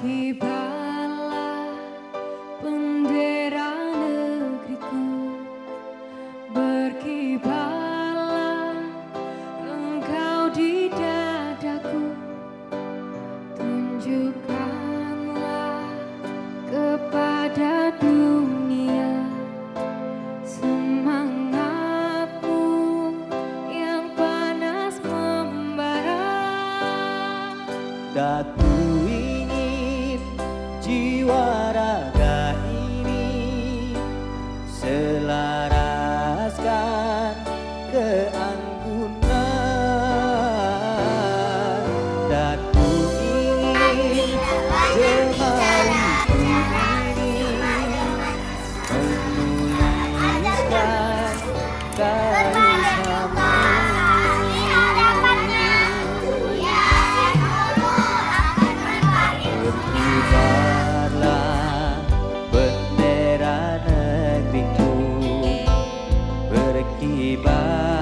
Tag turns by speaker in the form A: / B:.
A: Berkibarlah bendera negeriku, berkibarlah engkau di dadaku, tunjukkanlah kepada dunia semangatmu yang panas membara.
B: Daku ingin jiwa raga ini selaraskan keanggunan. Daku ingin jemariku ini menuliskan kaisamu. Berkibarlah bendera negeriku, berkibar